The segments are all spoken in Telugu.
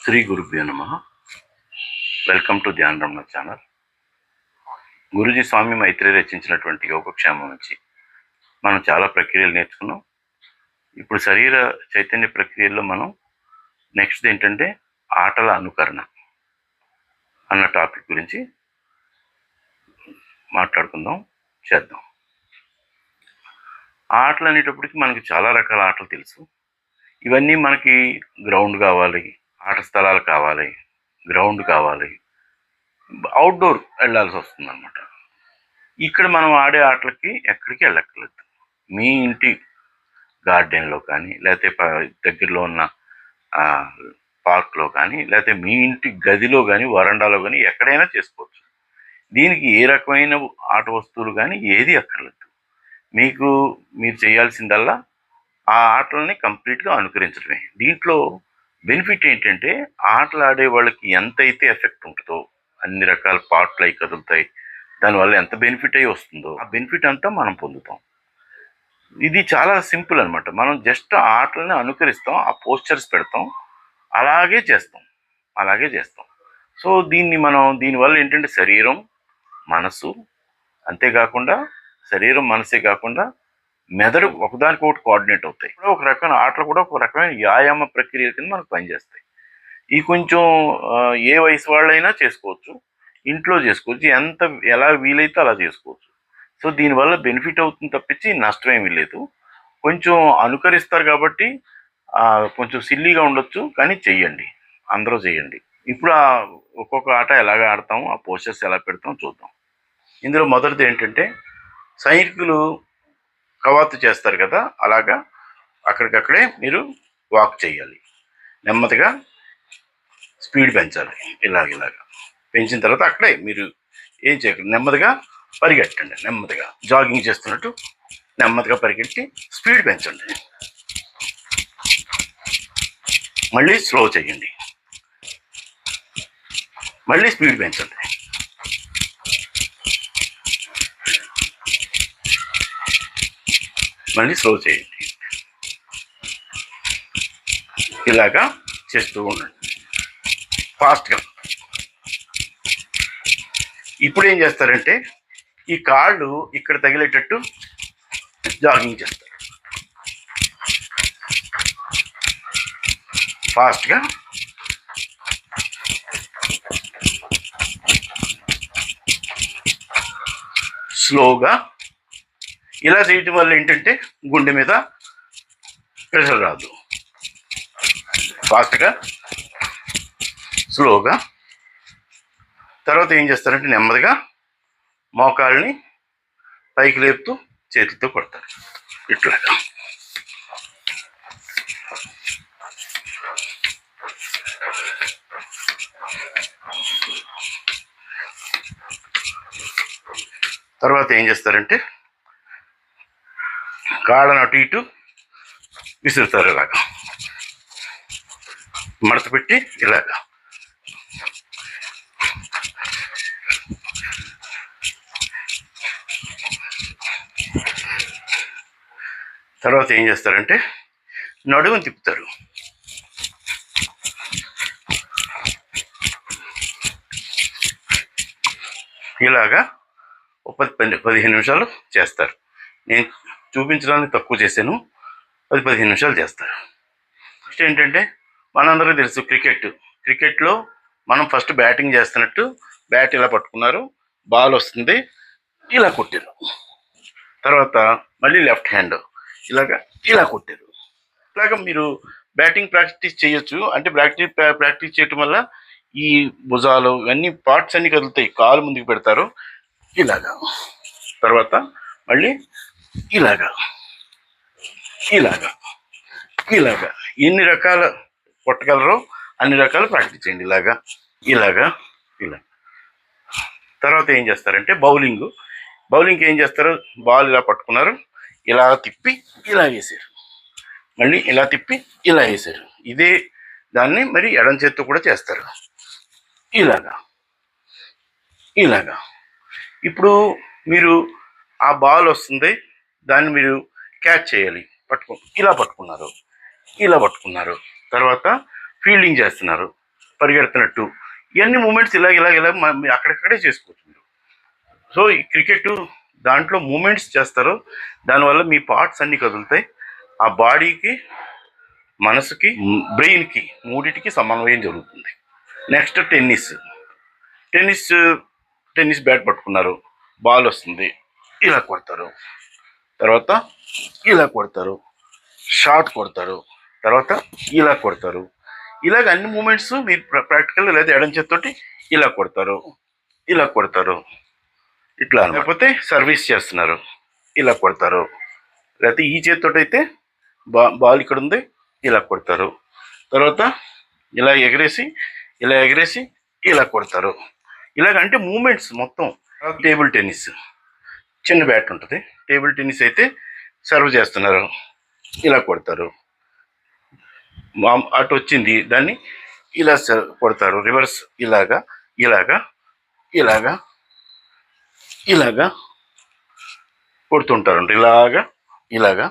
శ్రీ గురుభ్యో నమ. వెల్కమ్ టు ధ్యాన రమణ ఛానల్. గురుజీ స్వామి మైత్రి రచించినటువంటి యోగక్షేమం నుంచి మనం చాలా ప్రక్రియలు నేర్చుకున్నాం. ఇప్పుడు శరీర చైతన్య ప్రక్రియల్లో మనం నెక్స్ట్ ఏంటంటే ఆటల అనుకరణ అన్న టాపిక్ గురించి మాట్లాడుకుందాం, చేద్దాం. ఆటలు అనేటప్పటికి మనకి చాలా రకాల ఆటలు తెలుసు. ఇవన్నీ మనకి గ్రౌండ్ కావాలి, ఆట స్థలాలు కావాలి, గ్రౌండ్ కావాలి, అవుట్డోర్ వెళ్ళాల్సి వస్తుంది అనమాట. ఇక్కడ మనం ఆడే ఆటలకి ఎక్కడికి వెళ్ళక్కర్లేదు. మీ ఇంటి గార్డెన్లో కానీ, లేకపోతే దగ్గరలో ఉన్న పార్క్లో కానీ, లేకపోతే మీ ఇంటి గదిలో కానీ, వరండాలో కానీ ఎక్కడైనా చేసుకోవచ్చు. దీనికి ఏ రకమైన ఆట వస్తువులు కానీ ఏది అక్కర్లేదు. మీరు చేయాల్సిందల్లా ఆ ఆటలని కంప్లీట్గా అనుకరించడమే. దీంట్లో బెనిఫిట్ ఏంటంటే ఆటలు ఆడే వాళ్ళకి ఎంతైతే ఎఫెక్ట్ ఉంటుందో, అన్ని రకాల పార్ట్లు అయి కదులుతాయి, దానివల్ల ఎంత బెనిఫిట్ అయి వస్తుందో ఆ బెనిఫిట్ అంతా మనం పొందుతాం. ఇది చాలా సింపుల్ అనమాట. మనం జస్ట్ ఆటలని అనుకరిస్తాం, ఆ పోస్చర్స్ పెడతాం, అలాగే చేస్తాం. సో దీనివల్ల ఏంటంటే శరీరం, మనసు, అంతేకాకుండా శరీరం మనసే కాకుండా మెదడు ఒకదానికొకటి కోఆర్డినేట్ అవుతాయి. ఒక రకమైన ఆటలు కూడా ఒక రకమైన వ్యాయామ ప్రక్రియ కింద మనకు పనిచేస్తాయి. ఈ కొంచెం ఏ వయసు వాళ్ళైనా చేసుకోవచ్చు, ఇంట్లో చేసుకోవచ్చు, ఎలా వీలైతే అలా చేసుకోవచ్చు. సో దీనివల్ల బెనిఫిట్ అవుతుంది తప్పించి నష్టం ఏమీ లేదు. కొంచెం అనుకరిస్తారు కాబట్టి కొంచెం సిల్లీగా ఉండొచ్చు, కానీ చెయ్యండి, అందరూ చెయ్యండి. ఇప్పుడు ఒక్కొక్క ఆట ఎలాగ ఆడతాము, ఆ పోస్చర్స్ ఎలా పెడతాం చూద్దాం. ఇందులో మొదటిది ఏంటంటే సైనికులు కవాతు చేస్తారు కదా, అలాగా అక్కడికక్కడే మీరు వాక్ చేయాలి. నెమ్మదిగా స్పీడ్ పెంచాలి. ఇలాగ పెంచిన తర్వాత అక్కడే మీరు ఏం చేయకండి, నెమ్మదిగా పరిగెట్టండి. నెమ్మదిగా జాగింగ్ చేస్తున్నట్టు నెమ్మదిగా పరిగెట్టి స్పీడ్ పెంచండి. మళ్ళీ స్లో చేయండి, మళ్ళీ స్పీడ్ పెంచండి. మళ్ళీ స్లో చేయండి. ఇలాగా చేస్తూ ఉండండి ఫాస్ట్గా. ఇప్పుడు ఏం చేస్తారంటే ఈ కాళ్ళు ఇక్కడ తగిలేటట్టు జాగింగ్ చేస్తారు ఫాస్ట్గా. స్లోగా ఇలా చేయటం వల్ల ఏంటంటే గుండె మీద ప్రెషర్ రాదు. ఫాస్ట్గా, స్లోగా. తర్వాత ఏం చేస్తారంటే నెమ్మదిగా మోకాళ్ళని పైకి లేపుతూ చేతితో కొడతారు ఇట్లాగా. తర్వాత ఏం చేస్తారంటే కాళ్ళను అటు ఇటు విసురుతారు, ఇలాగా మడత పెట్టి ఇలాగా. తర్వాత ఏం చేస్తారంటే నడుముని తిప్పుతారు. ఇలాగా 15 నిమిషాలు చేస్తారు. నేను చూపించడానికి తక్కువ చేశాను, 10-15 నిమిషాలు చేస్తారు. నెక్స్ట్ ఏంటంటే మనందరికీ తెలుసు క్రికెట్లో మనం ఫస్ట్ బ్యాటింగ్ చేస్తున్నట్టు బ్యాట్ ఇలా పట్టుకున్నారు, బాల్ వస్తుంది, ఇలా కొట్టారు. తర్వాత మళ్ళీ లెఫ్ట్ హ్యాండ్ ఇలా కొట్టారు. ఇలాగ మీరు బ్యాటింగ్ ప్రాక్టీస్ చేయొచ్చు. అంటే ప్రాక్టీస్ చేయటం వల్ల ఈ భుజాలు ఇవన్నీ పార్ట్స్ అన్నీ కదులుతాయి. కాలు ముందుకు పెడతారు ఇలాగా. తర్వాత మళ్ళీ ఇలాగా ఎన్ని రకాల కొట్టగలరో అన్ని రకాలు ప్రాక్టీస్ చేయండి. ఇలాగా. తర్వాత ఏం చేస్తారంటే బౌలింగ్కి ఏం చేస్తారు, బాల్ ఇలా పట్టుకున్నారు, ఇలా తిప్పి ఇలా వేసారు, మళ్ళీ ఇలా తిప్పి ఇలా వేసారు. ఇదే దాన్ని మరి ఎడం చేత్తో కూడా చేస్తారు. ఇలాగా. ఇప్పుడు మీరు ఆ బాల్ వస్తుంది, దాన్ని మీరు క్యాచ్ చేయాలి. ఇలా పట్టుకున్నారు. తర్వాత ఫీల్డింగ్ చేస్తున్నారు. పరిగెడుతున్నట్టు ఇవన్నీ మూమెంట్స్ ఇలాగ అక్కడక్కడే చేసుకోవచ్చు. సో ఈ క్రికెట్ దాంట్లో మూమెంట్స్ చేస్తారు, దానివల్ల మీ పార్ట్స్ అన్నీ కదులుతాయి. ఆ బాడీకి, మనసుకి, బ్రెయిన్కి మూడిటికి సమన్వయం జరుగుతుంది. Next tennis. Tennis tennis bat పట్టుకున్నారు, బాల్ వస్తుంది, ఇలా కొడతారు, తర్వాత ఇలా కొడతారు, షాట్ కొడతారు, తర్వాత ఇలా కొడతారు. ఇలాగ అన్ని మూమెంట్స్ మీరు ప్రాక్టికల్ లేదా ఎడం చేతితోటి ఇలా కొడతారు, ఇలా కొడతారు, ఇట్లా. లేకపోతే సర్వీస్ చేస్తున్నారు, ఇలా కొడతారు. లేకపోతే ఈ చేతితో అయితే బాల్ ఇక్కడ ఉంది, ఇలా కొడతారు. తర్వాత ఇలా ఎగరేసి ఇలా కొడతారు. ఇలాగంటే మూమెంట్స్ మొత్తం. టేబుల్ టెన్నిస్, చిన్న బ్యాట్ ఉంటుంది. టేబుల్ టెన్నిస్ అయితే సర్వ్ చేస్తున్నారు, ఇలా కొడతారు. అటు వచ్చింది, దాన్ని ఇలా కొడతారు, రివర్స్ ఇలాగా ఇలాగా ఇలాగా ఇలాగా కొడుతుంటారు. ఇలాగా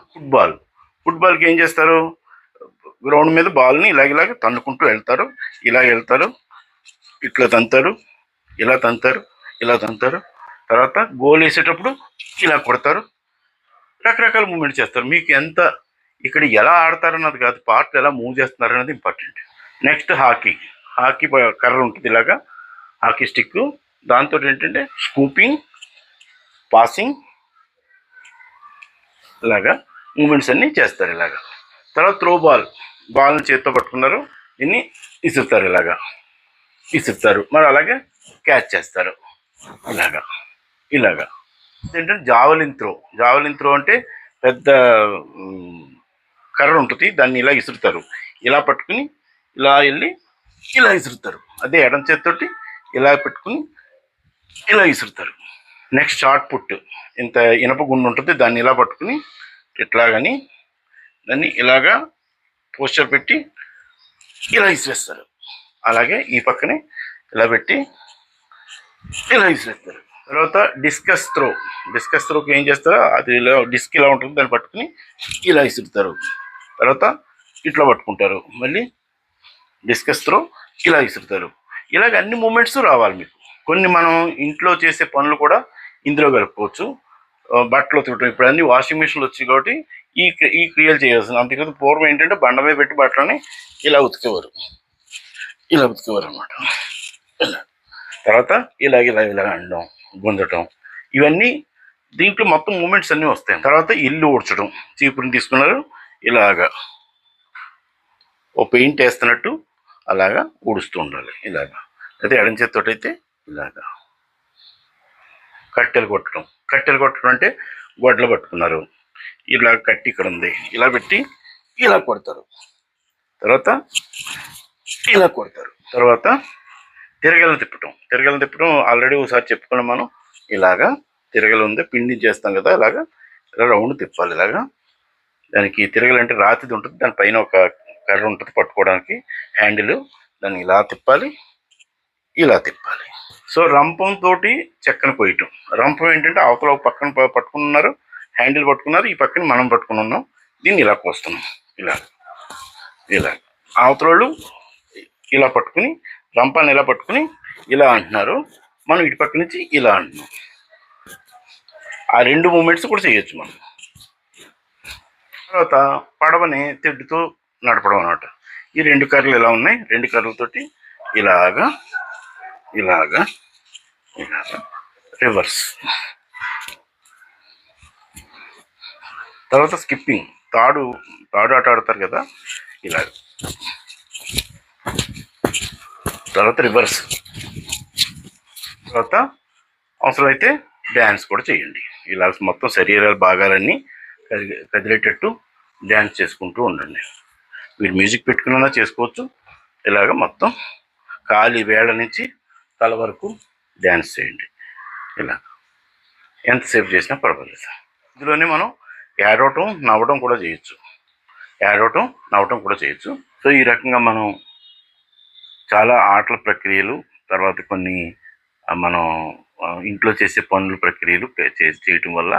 ఫుట్బాల్కి ఏం చేస్తారు, గ్రౌండ్ మీద బాల్ని ఇలాగ తన్నుకుంటూ వెళ్తారు, ఇలా వెళ్తారు, ఇట్లా తంతారు, ఇలా తంతారు. తర్వాత గోల్ వేసేటప్పుడు ఇలా కొడతారు. రకరకాల మూమెంట్స్ చేస్తారు. మీకు ఎంత ఇక్కడ ఎలా ఆడతారన్నది కాదు, పార్ట్ ఎలా మూవ్ చేస్తున్నారు అన్నది ఇంపార్టెంట్. నెక్స్ట్ హాకీ కర్ర ఉంటుంది, ఇలాగా హాకీ స్టిక్. దాంతో ఏంటంటే స్కూపింగ్, పాసింగ్, ఇలాగా మూమెంట్స్ అన్నీ చేస్తారు ఇలాగా. తర్వాత త్రో బాల్ని చేత్తో పట్టుకున్నారు, దీన్ని ఇసురుతారు, మరి అలాగే క్యాచ్ చేస్తారు, ఇలాగా. ఏంటంటే జావలిన్ త్రో అంటే పెద్ద కర్ర ఉంటుంది, దాన్ని ఇలా ఇసురుతారు, ఇలా పట్టుకుని ఇలా వెళ్ళి ఇలా ఇసురుతారు. అదే ఎడం చేతితోటి ఇలా పెట్టుకుని ఇలా ఇసురుతారు. నెక్స్ట్ షార్ట్ పుట్, ఇంత ఇనప గుండు ఉంటుంది, దాన్ని ఇలా పట్టుకుని ఇట్లాగని దాన్ని ఇలాగా పోస్చర్ పెట్టి ఇలా ఇసిరేస్తారు. అలాగే ఈ పక్కనే ఇలా పెట్టి ఇలా ఇసిరేస్తారు. తర్వాత డిస్కస్ త్రోకి ఏం చేస్తారో, అది ఇలా డిస్క్ ఇలా ఉంటుంది, దాన్ని పట్టుకుని ఇలా ఇసురుతారు. తర్వాత ఇట్లా పట్టుకుంటారు, మళ్ళీ డిస్కస్ త్రో ఇలా ఇసురుతారు. ఇలాగ అన్ని మూమెంట్స్ రావాలి మీకు. కొన్ని మనం ఇంట్లో చేసే పనులు కూడా ఇందులో కలుపుకోవచ్చు. బట్టలు ఉతకటం, ఇప్పుడు అన్ని వాషింగ్ మిషన్లు వచ్చాయి కాబట్టి ఈ క్రియలు చేయాల్సింది. అంతేకాదు పూర్వం ఏంటంటే బండ మీద పెట్టి బట్టలని ఇలా ఉతికేవారు అనమాట. తర్వాత ఇలా అనడం, గుంజటం, ఇవన్నీ దీంట్లో మొత్తం మూమెంట్స్ అన్నీ వస్తాయి. తర్వాత ఇల్లు ఊడ్చడం, చీపురుని తీసుకున్నారు, ఇలాగా ఓ పెయింట్ వేస్తున్నట్టు అలాగా ఊడుస్తూ ఉండాలి, ఇలాగా. అయితే ఎడం చేతితో అయితే ఇలాగా. కట్టెలు కొట్టడం అంటే గొడ్డలు పట్టుకున్నారు, ఇలా కట్టి ఇక్కడ ఉంది, ఇలా పెట్టి ఇలా కొడతారు. తర్వాత ఇలా కొడతారు. తర్వాత తిరగలను తిప్పటం ఆల్రెడీ ఒకసారి చెప్పుకున్నాం మనం. ఇలాగా తిరగలు ఉంది, పిండి చేస్తాం కదా, ఇలా రౌండ్ తిప్పాలి. ఇలాగా దానికి తిరగలు అంటే రాతిది ఉంటుంది, దానిపైన ఒక కర్ర ఉంటుంది పట్టుకోవడానికి, హ్యాండిల్, దాన్ని ఇలా తిప్పాలి. సో రంపంతో చెక్కను కొయ్యటం. రంపం ఏంటంటే అవతల ఒక పక్కన పట్టుకున్నారు, హ్యాండిల్ పట్టుకున్నారు, ఈ పక్కన మనం పట్టుకుని ఉన్నాం, దీన్ని ఇలా కోస్తున్నాం, ఇలా అవతల ఇలా పట్టుకుని రంపాన్ని ఇలా పట్టుకుని ఇలా అంటున్నారు, మనం ఇటు పక్క నుంచి ఇలా అంటున్నాం. ఆ రెండు మూమెంట్స్ కూడా చేయొచ్చు మనం. తర్వాత పడవని తెడ్డుతో నడపడం అన్నమాట. ఈ రెండు కర్రలు ఇలా ఉన్నాయి, రెండు కర్రలతోటి ఇలాగా రివర్స్. తర్వాత స్కిప్పింగ్, తాడు ఆట ఆడతారు కదా, ఇలా. తర్వాత రివర్స్. తర్వాత అవసరమైతే డ్యాన్స్ కూడా చేయండి. ఇలా మొత్తం శరీరాల భాగాలన్నీ కదిలేటట్టు డ్యాన్స్ చేసుకుంటూ ఉండండి. మీరు మ్యూజిక్ పెట్టుకున్నా చేసుకోవచ్చు. ఇలాగ మొత్తం కాలి వేళ్ళ నుంచి తల వరకు డ్యాన్స్ చేయండి. ఇలా ఎంతసేపు చేసినా పర్వాలేదు. ఇందులోనే మనం ఏడవటం నవ్వడం కూడా చేయొచ్చు. సో ఈ రకంగా మనం చాలా ఆటల ప్రక్రియలు, తర్వాత కొన్ని మనం ఇంట్లో చేసే పనుల ప్రక్రియలు చేయటం వల్ల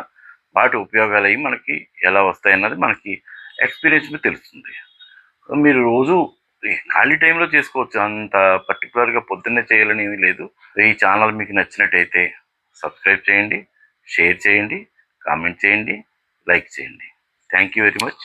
వాటి ఉపయోగాలు అవి మనకి ఎలా వస్తాయన్నది మనకి ఎక్స్పీరియన్స్ మీద తెలుస్తుంది. మీరు రోజు ఖాళీ టైంలో చేసుకోవచ్చు. అంత పర్టికులర్గా పొద్దున్నే చేయాలని ఏమీ లేదు. ఈ ఛానల్ మీకు నచ్చినట్టయితే సబ్స్క్రైబ్ చేయండి, షేర్ చేయండి, కామెంట్ చేయండి, లైక్ చేయండి. Thank you very much.